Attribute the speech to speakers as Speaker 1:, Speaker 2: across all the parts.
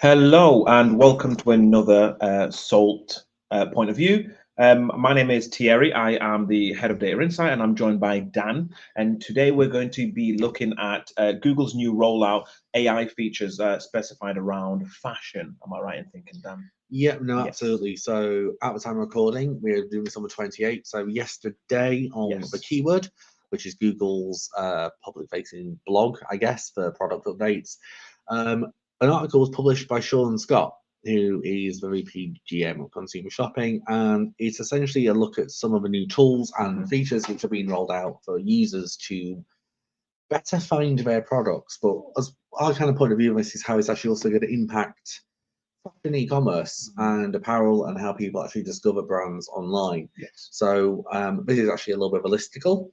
Speaker 1: Hello and welcome to another SALT point of view. My name is Thierry. I am the head of data insight and I'm joined by Dan. And today we're going to be looking at Google's new rollout AI features specified around fashion. Am I right in thinking, Dan?
Speaker 2: Yeah, no,
Speaker 1: Yes.
Speaker 2: absolutely. So at the time of recording, we're doing this on the 28th. So yesterday on
Speaker 1: Yes.
Speaker 2: the keyword, which is Google's public-facing blog, I guess, for product updates, an article was published by Sean Scott, who is the VP GM of Consumer Shopping, and it's essentially a look at some of the new tools and features which are being rolled out for users to better find their products. But as our kind of point of view of this is how it's actually also going to impact fashion e-commerce and apparel and how people actually discover brands online.
Speaker 1: Yes.
Speaker 2: So this is actually a little bit of a listicle.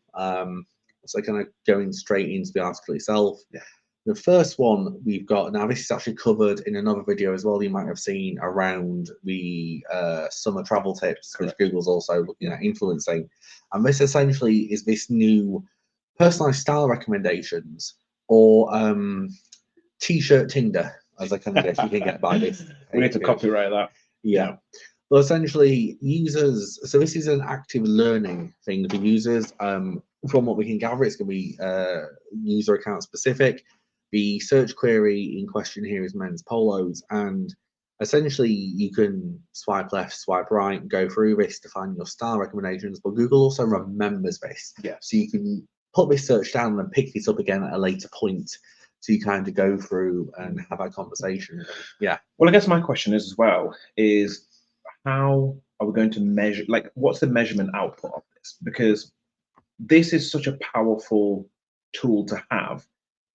Speaker 2: So kind of going straight into the article itself.
Speaker 1: Yeah.
Speaker 2: The first one we've got now, this is actually covered in another video as well, you might have seen around the summer travel tips,
Speaker 1: Correct.
Speaker 2: which Google's also looking at influencing. And this essentially is this new personalized style recommendations or t-shirt Tinder, as I kind of guess you can get by this.
Speaker 1: We need to copyright that.
Speaker 2: Yeah. Well, essentially, users. So this is an active learning thing for users. From what we can gather, it's going to be user account specific. The search query in question here is men's polos, and essentially you can swipe left, swipe right, go through this to find your style recommendations. But Google also remembers this,
Speaker 1: Yeah.
Speaker 2: so you can put this search down and pick this up again at a later point. So you kind of go through and have that conversation. Yeah.
Speaker 1: Well, I guess my question is as well is how are we going to measure, like, what's the measurement output of this? Because this is such a powerful tool to have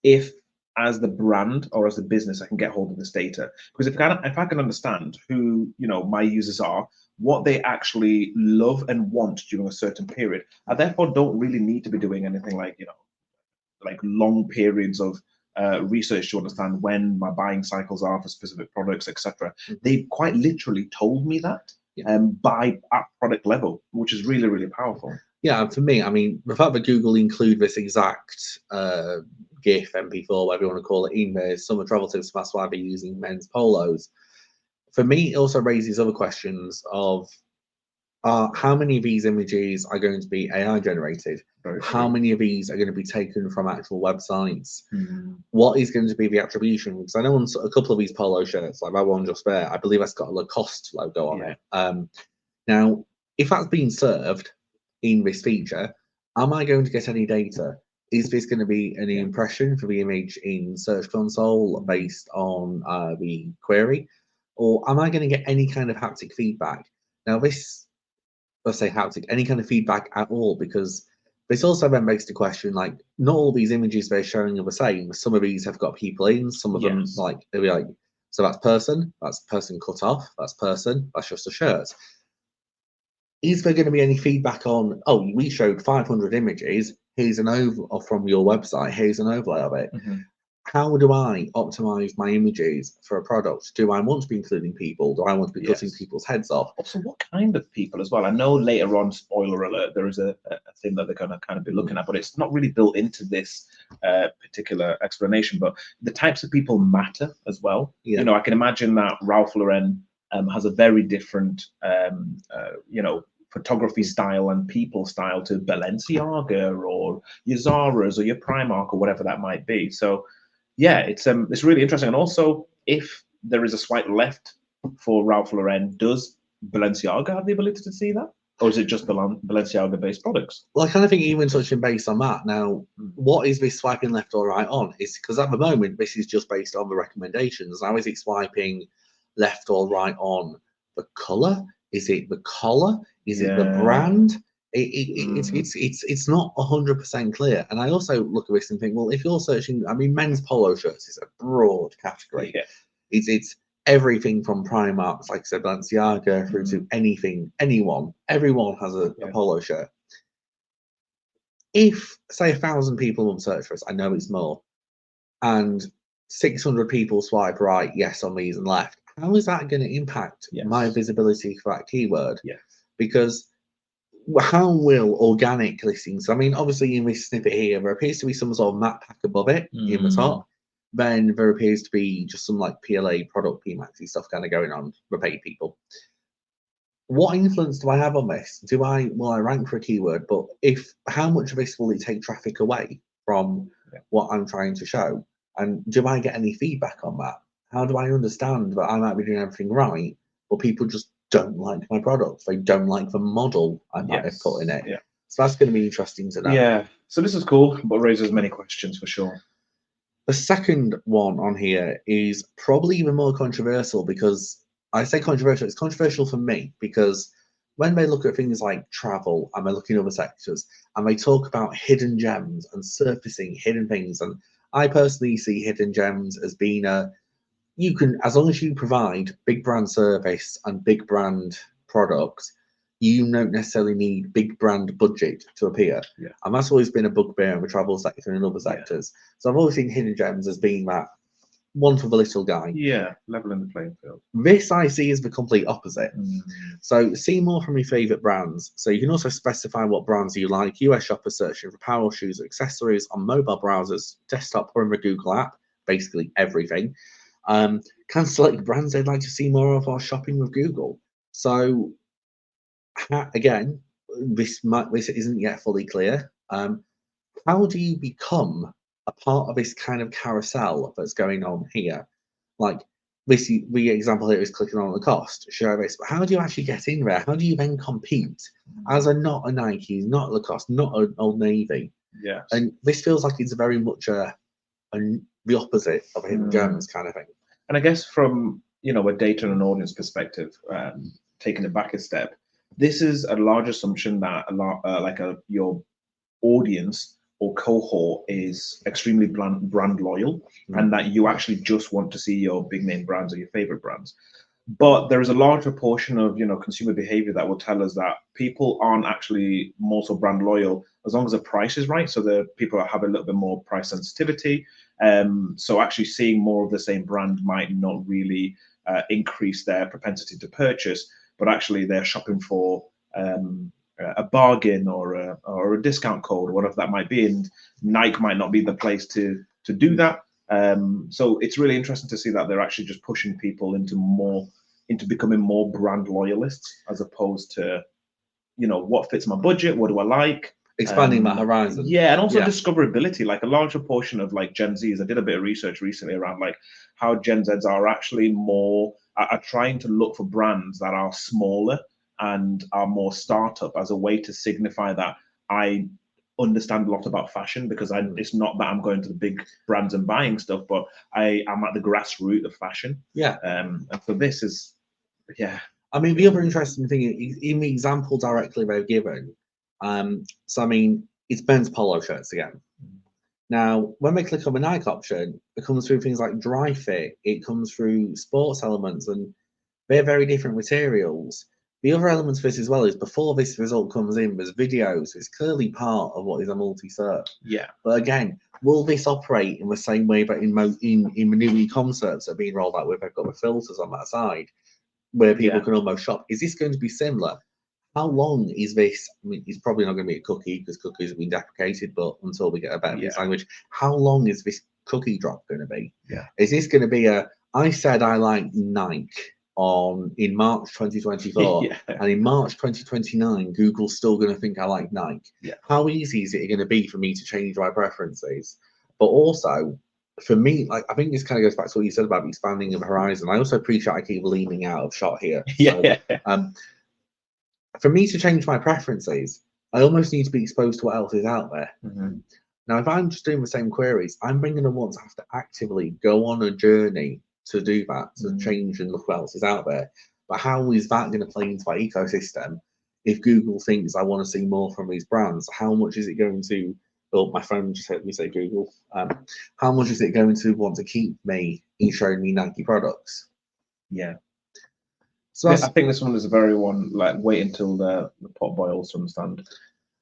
Speaker 1: if, as the brand or as the business, I can get hold of this data. Because if I can understand who my users are, what they actually love and want during a certain period, I therefore don't really need to be doing anything like long periods of research to understand when my buying cycles are for specific products, etc. They quite literally told me that by at product level, which is really, really powerful.
Speaker 2: Yeah, and for me, I mean, the fact that Google include this exact GIF, MP4, whatever you want to call it, in their summer travel tips, that's why they're using men's polos. For me, it also raises other questions of how many of these images are going to be AI generated? How many of these are going to be taken from actual websites? What is going to be the attribution? Because I know on a couple of these polo shirts, like that one just there, I believe that's got a Lacoste logo on it. Now, if that's being served in this feature, am I going to get any data? Is this going to be an impression for the image in Search Console based on the query? Or am I going to get any kind of haptic feedback? Now, this, let's say haptic, any kind of feedback at all, because this also then begs the question, like, not all these images they're showing are the same. Some of these have got people in, some of them, like, they'll be like, so that's person cut off, that's just a shirt. Is there going to be any feedback on, oh, we showed 500 images, here's an over from your website, here's an overlay of it. How do I optimize my images for a product? Do I want to be including people? Do I want to be cutting people's heads off?
Speaker 1: Also, what kind of people as well? I know later on, spoiler alert, there is a thing that they're going to kind of be looking at, but it's not really built into this particular explanation. But the types of people matter as well. I can imagine that Ralph Lauren has a very different, photography style and people style to Balenciaga or your Zara's or your Primark or whatever that might be. So yeah, it's really interesting. And also, if there is a swipe left for Ralph Lauren, does Balenciaga have the ability to see that? Or is it just Balenciaga based products?
Speaker 2: Well, I kind of think even touching based on that. Now, what is this swiping left or right on? Is because at the moment, this is just based on the recommendations. Now, is it swiping left or right on the color? Is it the collar? Is it the brand? It's not 100% clear. And I also look at this and think, well, if you're searching, I mean, men's polo shirts is a broad category. It's everything from Primark, like I said, Balenciaga, through to anything, everyone has a polo shirt. If, say, 1,000 people will search for us, I know it's more, and 600 people swipe right, yes, on these and left, how is that going to impact my visibility for that keyword? Because how will organic listings, I mean, obviously in this snippet here, there appears to be some sort of map pack above it in the top. then there appears to be just some like PLA product PMAXy stuff kind of going on for paid people. What influence do I have on this? Will I rank for a keyword, but how much of this will it take traffic away from what I'm trying to show? And do I get any feedback on that? How do I understand that I might be doing everything right, but people just don't like my product? They don't like the model I might have put in it.
Speaker 1: Yeah.
Speaker 2: So that's going to be interesting to know.
Speaker 1: Yeah. So this is cool, but raises many questions for sure.
Speaker 2: The second one on here is probably even more controversial, because I say controversial, it's controversial for me because when they look at things like travel and they look in other sectors and they talk about hidden gems and surfacing hidden things, and I personally see hidden gems as being you can, as long as you provide big brand service and big brand products, you don't necessarily need big brand budget to appear.
Speaker 1: Yeah.
Speaker 2: And that's always been a bugbear in the travel sector and in other sectors. So I've always seen hidden gems as being that one for the little guy.
Speaker 1: Yeah, leveling the playing field.
Speaker 2: This I see as the complete opposite.
Speaker 1: Mm.
Speaker 2: So see more from your favorite brands. So you can also specify what brands you like. US shoppers searching for apparel, shoes, accessories on mobile browsers, desktop, or in the Google app, basically everything. Can select brands they'd like to see more of while shopping with Google. So again, this isn't yet fully clear. How do you become a part of this kind of carousel that's going on here? Like the example here is clicking on the cost, show this, but how do you actually get in there? How do you then compete as not a Nike, not a Lacoste, not an Old Navy?
Speaker 1: Yes.
Speaker 2: And this feels like it's very much the opposite of a hidden gems kind of thing.
Speaker 1: And I guess from a data and an audience perspective, taking it back a step, this is a large assumption that your audience or cohort is extremely brand loyal, and that you actually just want to see your big name brands or your favorite brands. But there is a large proportion of consumer behavior that will tell us that people aren't actually more so brand loyal as long as the price is right. So the people that have a little bit more price sensitivity. So actually seeing more of the same brand might not really increase their propensity to purchase, but actually they're shopping for a bargain or a discount code or whatever that might be, and Nike might not be the place to do that. So it's really interesting to see that they're actually just pushing people into becoming more brand loyalists, as opposed to what fits my budget, what do I like,
Speaker 2: expanding that horizon.
Speaker 1: Yeah, and also discoverability. Like a larger portion of like Gen Zs, I did a bit of research recently around like how Gen Zs are actually are trying to look for brands that are smaller and are more startup, as a way to signify that I understand a lot about fashion, because it's not that I'm going to the big brands and buying stuff, but I am at the grassroots of fashion.
Speaker 2: Yeah.
Speaker 1: And so this is,
Speaker 2: I mean, the other interesting thing in the example directly they've given, so I mean, it's men's polo shirts again. Now, when they click on the Nike option, it comes through things like dry fit, it comes through sports elements, and they're very different materials. The other element of this as well is before this result comes in, there's videos. It's clearly part of what is a multi-serp.
Speaker 1: Yeah.
Speaker 2: But again, will this operate in the same way that in the new e-com serps that are being rolled out, where they've got the filters on that side, where people can almost shop? Is this going to be similar? How long is this? I mean, it's probably not going to be a cookie, because cookies have been deprecated, but until we get a better language, how long is this cookie drop going to be?
Speaker 1: Yeah.
Speaker 2: Is this going to be I said I like Nike in March 2024, and in March 2029, Google's still going to think I like Nike?
Speaker 1: Yeah.
Speaker 2: How easy is it going to be for me to change my preferences? But also, for me, like, I think this kind of goes back to what you said about expanding the horizon. I also appreciate I keep leaning out of shot here.
Speaker 1: Yeah.
Speaker 2: So, for me to change my preferences, I almost need to be exposed to what else is out there.
Speaker 1: Mm-hmm.
Speaker 2: Now, if I'm just doing the same queries, I'm bringing them once. I have to actively go on a journey to do that, to change and look what else is out there. But how is that going to play into my ecosystem? If Google thinks I want to see more from these brands, how much is it going to? Oh, my phone just heard me say Google. How much is it going to want to keep me in showing me Nike products?
Speaker 1: Yeah.
Speaker 2: So
Speaker 1: I think this one is a very like wait until the pot boils to understand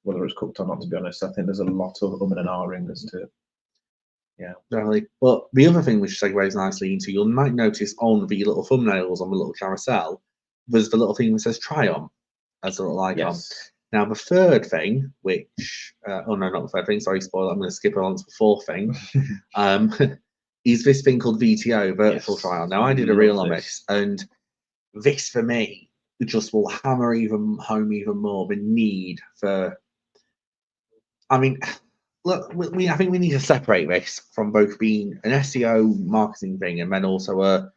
Speaker 1: whether it's cooked or not. To be honest, I think there's a lot of and ahhing as to. Yeah,
Speaker 2: definitely. But the other thing which segues nicely into, you might notice on the little thumbnails on the little carousel, there's the little thing that says try on as a little icon.
Speaker 1: Yes.
Speaker 2: Now, the third thing, which, oh no, not the third thing, sorry, spoiler, I'm going to skip on to the fourth thing. is this thing called VTO, virtual
Speaker 1: Yes,
Speaker 2: trial. Now,
Speaker 1: I
Speaker 2: I did a
Speaker 1: love
Speaker 2: reel on
Speaker 1: this.
Speaker 2: this, and this for me just will hammer even home even more the need for. I mean, look, I think we need to separate this from both being an SEO marketing thing and then also a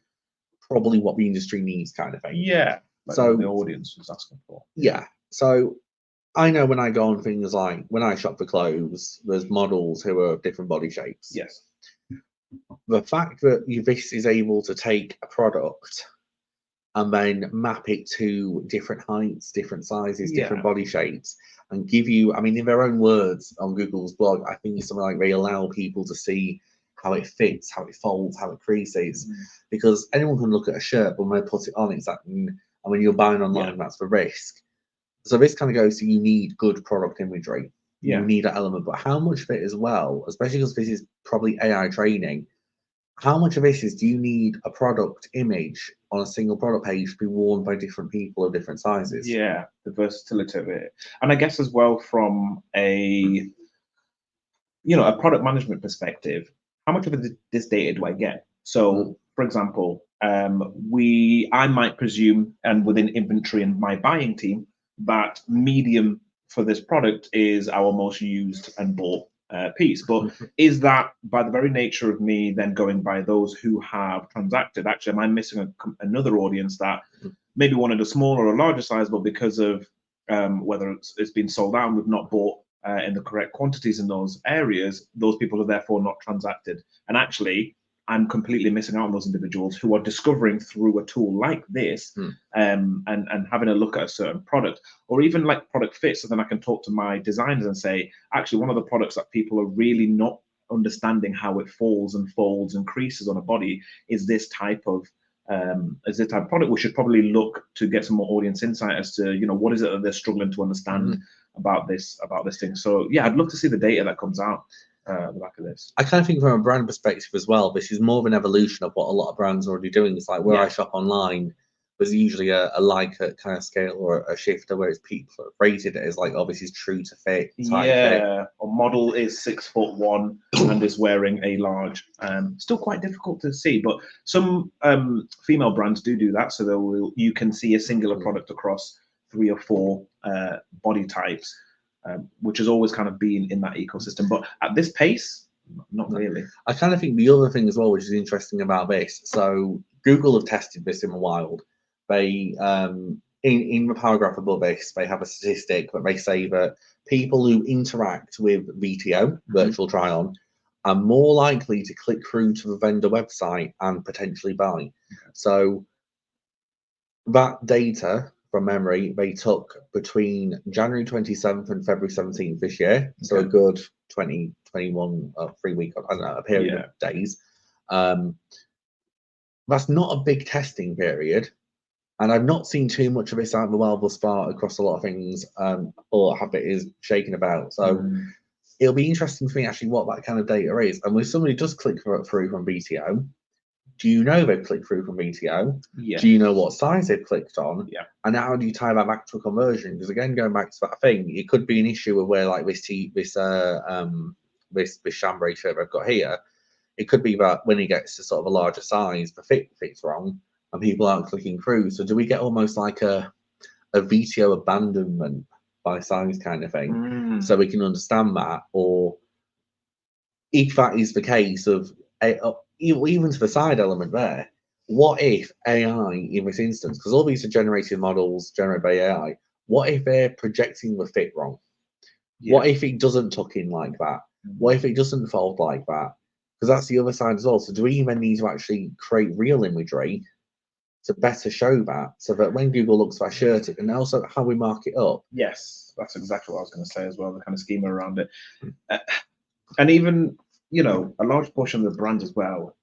Speaker 2: probably what the industry needs kind of thing.
Speaker 1: Yeah, like what the
Speaker 2: So
Speaker 1: audience was asking for.
Speaker 2: yeah, so I know when I go on things like when I shop for clothes, there's models who are different body shapes.
Speaker 1: Yes.
Speaker 2: The fact that this is able to take a product and then map it to different heights, different sizes, different
Speaker 1: Yeah.
Speaker 2: body shapes, and give you, I mean, in their own words on Google's blog, I think it's something like they allow people to see how it fits, how it folds, how it creases, because anyone can look at a shirt, but when they put it on, it's that, and when you're buying online, that's the risk. So this kind of goes to you need good product imagery.
Speaker 1: Yeah.
Speaker 2: You need that element, but how much of it as well, especially because this is probably AI training, how much of this is do you need a product image on a single product page to be worn by different people of different sizes?
Speaker 1: Yeah, the versatility of it. And I guess as well from a a product management perspective, how much of this data do I get? So, for example, I might presume, and within inventory and my buying team, that medium for this product is our most used and bought piece. But is that by the very nature of me then going by those who have transacted? Actually, am I missing another audience that maybe wanted a smaller or larger size, but because of whether it's been sold out and we've not bought in the correct quantities in those areas, those people are therefore not transacted. And actually, I'm completely missing out on those individuals who are discovering through a tool like this and having a look at a certain product or even like product fit. So then I can talk to my designers and say, actually, one of the products that people are really not understanding how it falls and folds and creases on a body is this type of product. We should probably look to get some more audience insight as to what is it that they're struggling to understand about this thing. So yeah, I'd love to see the data that comes out the back of this.
Speaker 2: I kind of think from a brand perspective as well, this is more of an evolution of what a lot of brands are already doing. It's like where I shop online, there's usually a Leica kind of scale or a shifter where it's people have rated it as like, oh, this is true to fit.
Speaker 1: Yeah, a model is 6'1" and is wearing a large. Still quite difficult to see, but some female brands do that. So you can see a singular product across 3 or 4 body types, which has always kind of been in that ecosystem. But at this pace, not really.
Speaker 2: I kind of think the other thing as well, which is interesting about this, so Google have tested this in the wild. They in the paragraph above this, they have a statistic that they say that people who interact with VTO, virtual try-on, are more likely to click through to the vendor website and potentially buy. So that data from memory, they took between January 27th and February 17th this year. So a good 20, 21, 3 week, I don't know, a period of days. That's not a big testing period. And I've not seen too much of this out in the wild thus far across a lot of things, or have it is shaken about. So it'll be interesting for me actually what that kind of data is. And when somebody does click through from VTO, do you know they've clicked through from VTO?
Speaker 1: Yeah.
Speaker 2: Do you know what size they've clicked on?
Speaker 1: Yeah.
Speaker 2: And how do you tie that back to a conversion? Because again, going back to that thing, it could be an issue of where like this chambray shirt I've got here, it could be that when he gets to sort of a larger size, the fits wrong and people aren't clicking through. So do we get almost like a VTO abandonment by size kind of thing? So we can understand that, or if that is the case of even to the side element there, what if AI in this instance, because all these are generated models generated by AI, what if they're projecting the fit wrong? What if it doesn't tuck in like that? What if it doesn't fold like that? Because that's the other side as well. So do we even need to actually create real imagery to better show that, so that when Google looks for a shirt, and also how we mark it up?
Speaker 1: Yes, that's exactly what I was going to say as well, the kind of schema around it. And even, a large portion of the brand as well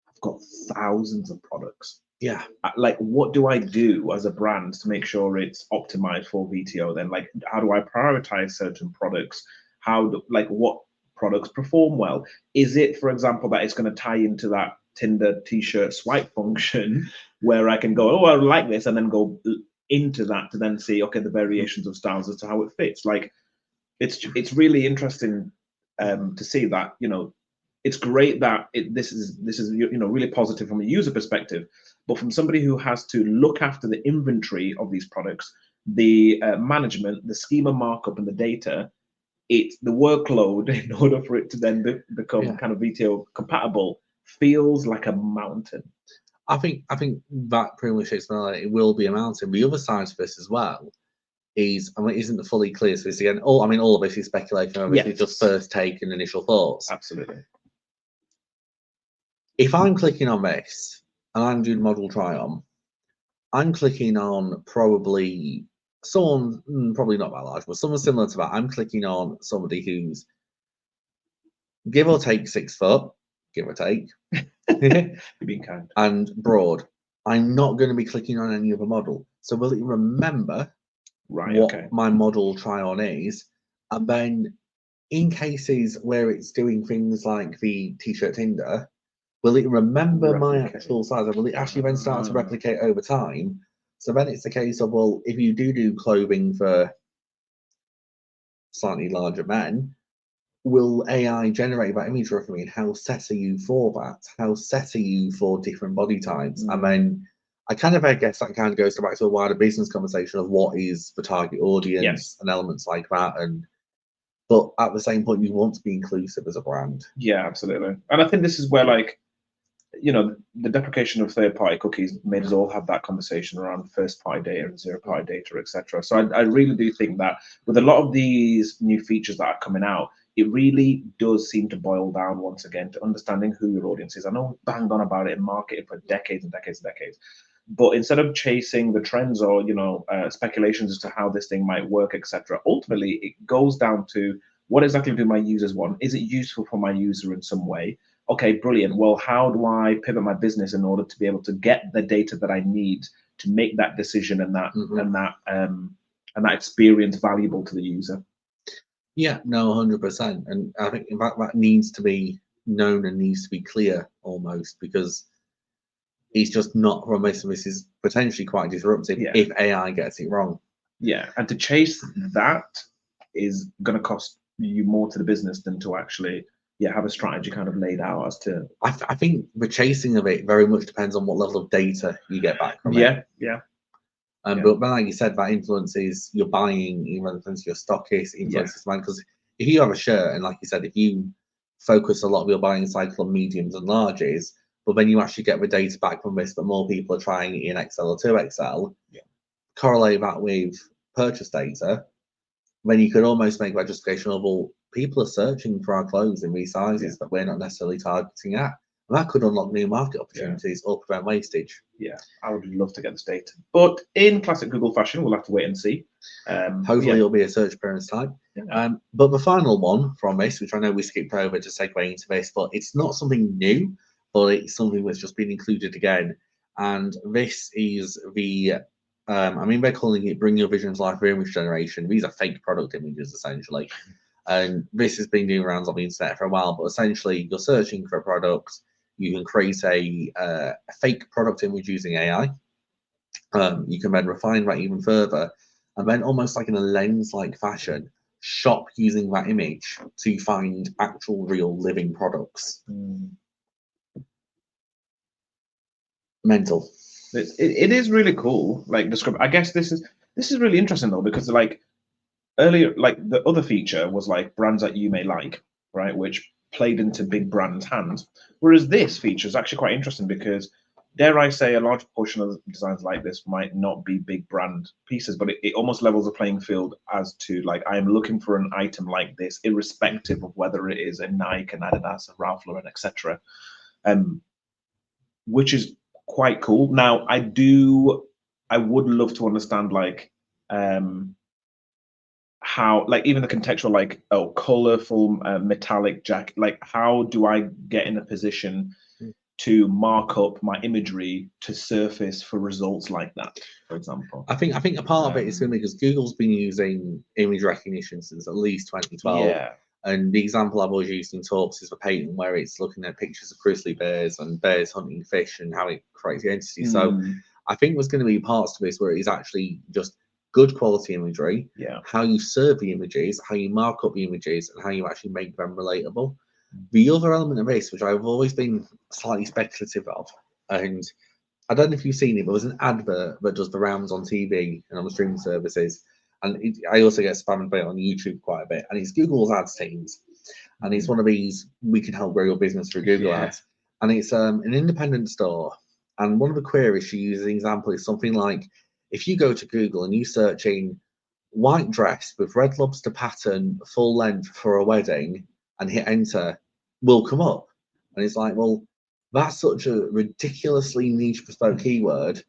Speaker 1: have got thousands of products.
Speaker 2: Yeah.
Speaker 1: Like, what do I do as a brand to make sure it's optimized for VTO then? Like, how do I prioritize certain products? What products perform well? Is it, for example, that it's going to tie into that Tinder t-shirt swipe function where I can go, oh, I like this, and then go into that to then see, okay, the variations of styles as to how it fits. Like, it's really interesting to see that, it's great that this is really positive from a user perspective, but from somebody who has to look after the inventory of these products, the management, the schema markup, and the data, it's the workload in order for it to then become kind of VTO compatible feels like a mountain.
Speaker 2: I think that pretty much explains it will be a mountain. The other side of this as well is, I mean, isn't fully clear. So this again, all of this is speculation. Obviously, just first take and initial thoughts.
Speaker 1: Absolutely.
Speaker 2: If I'm clicking on this and I'm doing model try on, I'm clicking on probably someone, probably not that large, but someone similar to that. I'm clicking on somebody who's give or take 6 foot, give or take.
Speaker 1: You're being kind.
Speaker 2: And broad. I'm not going to be clicking on any other model. So will it remember what my model try on is? And then in cases where it's doing things like the t-shirt Tinder, will it remember my actual size? Or will it actually then start to replicate over time? So then it's the case of, well, if you do clothing for slightly larger men, will AI generate that image for me? And how set are you for that? How set are you for different body types? And then I guess that kind of goes back to a wider business conversation of what is the target audience and elements like that. But at the same point, you want to be inclusive as a brand.
Speaker 1: Yeah, absolutely. And I think this is where, like, the deprecation of third-party cookies made us all have that conversation around first-party data and zero-party data, etc. So I really do think that with a lot of these new features that are coming out, it really does seem to boil down once again to understanding who your audience is. I know we banged on about it in marketing for decades and decades and decades, but instead of chasing the trends or speculations as to how this thing might work, etc., ultimately it goes down to what exactly do my users want? Is it useful for my user in some way? Okay, brilliant. Well, how do I pivot my business in order to be able to get the data that I need to make that decision and that experience valuable to the user?
Speaker 2: Yeah, no, 100%. And I think that needs to be known and needs to be clear almost, because it's just not from this. This is potentially quite disruptive if AI gets it wrong.
Speaker 1: Yeah, and to chase that is going to cost you more to the business than to actually have a strategy kind of laid out as to.
Speaker 2: I think the chasing of it very much depends on what level of data you get back from it. But like you said, that influences your buying, influences your stockist, influences demand. Because if you have a shirt, and like you said, if you focus a lot of your buying cycle on mediums and larges, but then you actually get the data back from this that more people are trying it in XL or 2XL, correlate that with purchase data, then you could almost make that justification of, well, people are searching for our clothes in these sizes that we're not necessarily targeting at. And that could unlock new market opportunities or prevent wastage.
Speaker 1: Yeah, I would love to get this data. But in classic Google fashion, we'll have to wait and see.
Speaker 2: Hopefully it'll be a search appearance type. But the final one from this, which I know we skipped over to segue into this, but it's not something new, but it's something that's just been included again. And this is the they're calling it Bring Your Vision to Life for image generation. These are fake product images, essentially. And this has been doing rounds on the internet for a while, but essentially you're searching for a product, you can create a fake product image using AI. You can then refine that even further, and then almost like in a lens-like fashion, shop using that image to find actual real living products. Mental.
Speaker 1: It is really cool. Like I guess this is really interesting though, because like earlier, like the other feature was like brands that you may like, right, which played into big brands' hands. Whereas this feature is actually quite interesting because, dare I say, a large portion of designs like this might not be big brand pieces, but it almost levels the playing field as to, like, I am looking for an item like this, irrespective of whether it is a Nike, an Adidas, a Ralph Lauren, etc. Which is quite cool. Now, I would love to understand, like, how, like, even the contextual, like, colorful metallic jacket, like, how do I get in a position to mark up my imagery to surface for results like that, for example?
Speaker 2: I think a part of it is simply because Google's been using image recognition since at least 2012. And the example I've always used in talks is the patent where it's looking at pictures of grizzly bears and bears hunting fish and how it creates the entity. So I think there's going to be parts to this where it's actually just good quality imagery, how you serve the images, how you mark up the images, and how you actually make them relatable. The other element of this, which I've always been slightly speculative of, and I don't know if you've seen it, but there's an advert that does the rounds on TV and on the streaming services, and I also get spammed by it on YouTube quite a bit, and it's Google's ads teams, and it's one of these, we can help grow your business through Google ads, and it's an independent store, and one of the queries she uses, an example, is something like, if you go to Google and you search in white dress with red lobster pattern full length for a wedding and hit enter, will come up. And it's like, well, that's such a ridiculously niche bespoke keyword.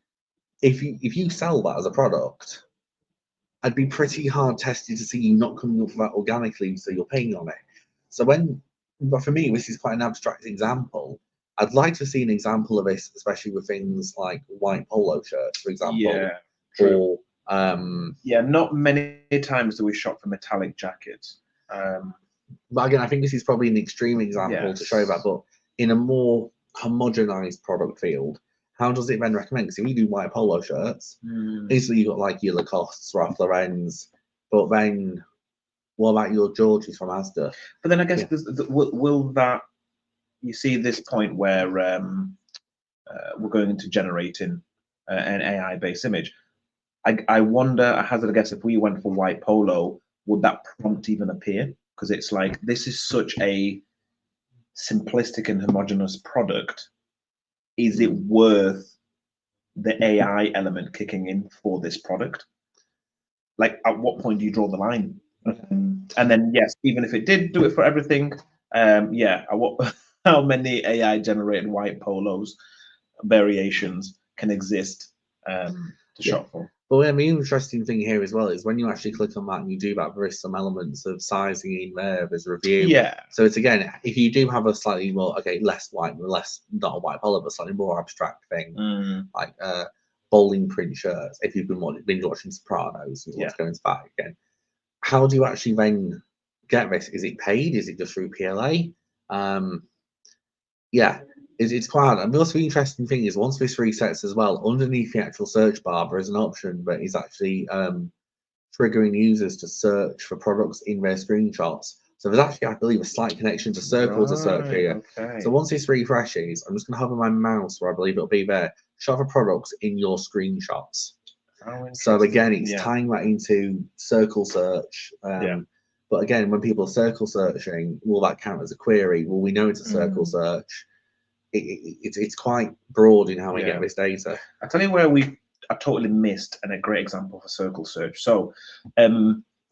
Speaker 2: If you sell that as a product, I'd be pretty hard tested to see you not coming up with that organically, so you're paying on it. So but for me, this is quite an abstract example. I'd like to see an example of this, especially with things like white polo shirts, for example.
Speaker 1: Yeah, true.
Speaker 2: Or
Speaker 1: not many times do we shop for metallic jackets.
Speaker 2: But again, I think this is probably an extreme example to show that, but in a more homogenized product field, how does it then recommend? Because if you do white polo shirts, easily you've got like your Lacoste's, Ralph Lauren's, but then what about your George's from Asda?
Speaker 1: But then I guess will that, you see this point where we're going into generating an AI-based image. I wonder, I hazard a guess, if we went for white polo, would that prompt even appear? Because it's like, this is such a simplistic and homogeneous product. Is it worth the AI element kicking in for this product? Like, at what point do you draw the line? And then, yes, even if it did do it for everything, how many AI generated white polos variations can exist to shop for?
Speaker 2: But the interesting thing here as well is when you actually click on that and you do that, there is some elements of sizing in there. There's a review.
Speaker 1: Yeah.
Speaker 2: So it's, again, if you do have a slightly more, less white, not a white polo, but slightly more abstract thing, like bowling print shirts, if you've been watching Sopranos, you want to go into that again. How do you actually then get this? Is it paid? Is it just through PLA? It's quite hard. And the also interesting thing is, once this resets as well, underneath the actual search bar, there is an option that is actually triggering users to search for products in their screenshots. So there's actually, I believe, a slight connection to Circle to search here. Okay. So once this refreshes, I'm just going to hover my mouse where I believe it'll be there. Shop for products in your screenshots. So again, it's tying that into Circle search. But again, when people are Circle searching, will that count as a query? Well, we know it's a Circle search. It's quite broad in how we get this data.
Speaker 1: I'll tell you where I totally missed, and a great example for Circle search. So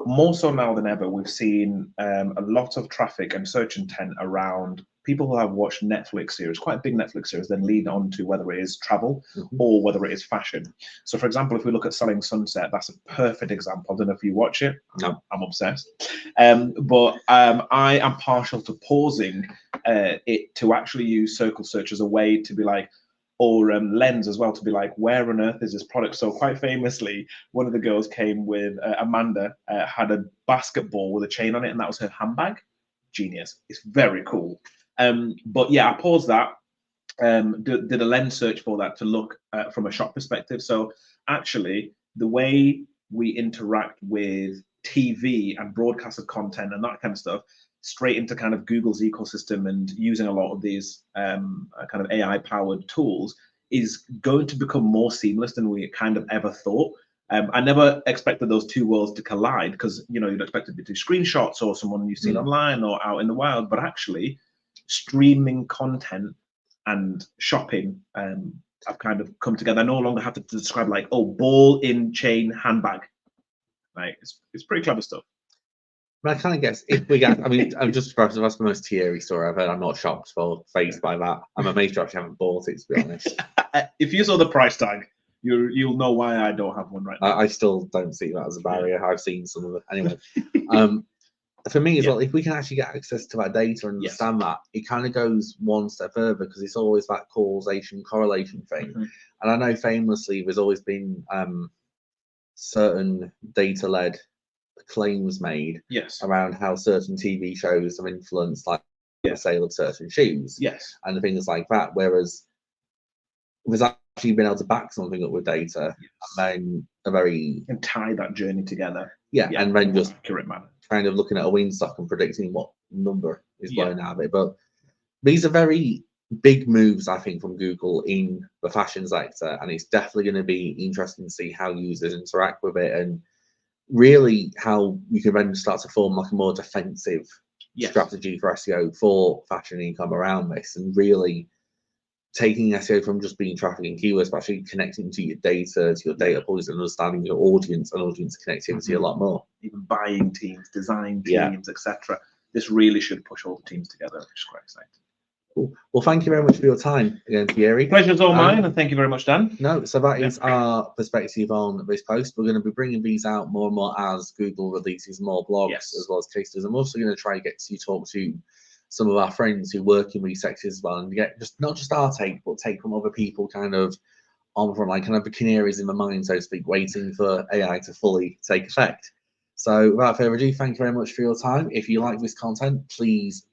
Speaker 1: more so now than ever, we've seen a lot of traffic and search intent around people who have watched Netflix series, quite a big Netflix series, then lead on to whether it is travel or whether it is fashion. So for example, if we look at Selling Sunset, that's a perfect example. I don't know if you watch it.
Speaker 2: No.
Speaker 1: I'm obsessed. But I am partial to pausing it to actually use Circle search as a way to be like, or Lens as well, to be like, where on earth is this product? So quite famously, one of the girls came with, Amanda, had a basketball with a chain on it, and that was her handbag. Genius. It's very cool. But yeah, I paused that, did a Lens search for that to look from a shop perspective. So actually, the way we interact with TV and broadcasted content and that kind of stuff, straight into kind of Google's ecosystem and using a lot of these kind of AI-powered tools, is going to become more seamless than we kind of ever thought. I never expected those two worlds to collide, because you'd expect it to be screenshots or someone you've seen online or out in the wild, but actually streaming content and shopping have kind of come together. I no longer have to describe like, oh, ball in chain handbag. Like, it's pretty clever stuff.
Speaker 2: But I kind of guess if we get, I mean, I'm just surprised that's the most Thierry story I've heard. I'm not shocked or faced by that. I'm amazed you actually haven't bought it, to be honest.
Speaker 1: If you saw the price tag, you'll know why I don't have one right now.
Speaker 2: I still don't see that as a barrier. I've seen some of it anyway. For me as well, if we can actually get access to that data and understand that, it kind of goes one step further, because it's always that causation correlation thing. And I know famously there's always been certain data-led claims made around how certain TV shows have influenced like the sale of certain shoes and things like that, whereas there's actually been able to back something up with data and then
Speaker 1: and tie that journey together
Speaker 2: and then just
Speaker 1: accurate manner,
Speaker 2: kind of looking at a wing stock and predicting what number is blown out of it. But these are very big moves, I think, from Google in the fashion sector, and it's definitely going to be interesting to see how users interact with it, and really how you can then start to form like a more defensive strategy for SEO for fashion income around this, and really taking SEO from just being traffic and keywords, but actually connecting to your data, to your data pools, and understanding your audience and audience connectivity a lot more.
Speaker 1: Even buying teams, design teams, etc. This really should push all the teams together, which is quite exciting.
Speaker 2: Cool. Well, thank you very much for your time again, Thierry.
Speaker 1: Pleasure's all mine, and thank you very much, Dan.
Speaker 2: No, so that is our perspective on this post. We're going to be bringing these out more and more as Google releases more blogs as well as case studies. I'm also going to try to get to talk to some of our friends who work in these sectors as well, and get just not just our take, but take from other people kind of on from like kind of the canaries in the mine, so to speak, waiting for AI to fully take effect. So without further ado, thank you very much for your time. If you like this content, please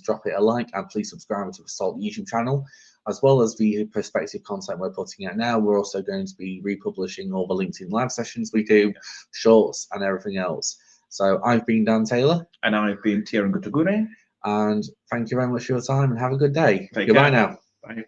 Speaker 2: drop it a like, and please subscribe to the SALT YouTube channel, as well as the perspective content we're putting out now. We're also going to be republishing all the LinkedIn live sessions we do, shorts, and everything else. So I've been Dan Taylor.
Speaker 1: And I've been Thierry Ngutugure.
Speaker 2: And thank you very much for your time, and have a good day.
Speaker 1: Take
Speaker 2: Goodbye
Speaker 1: care.
Speaker 2: now.
Speaker 1: Bye.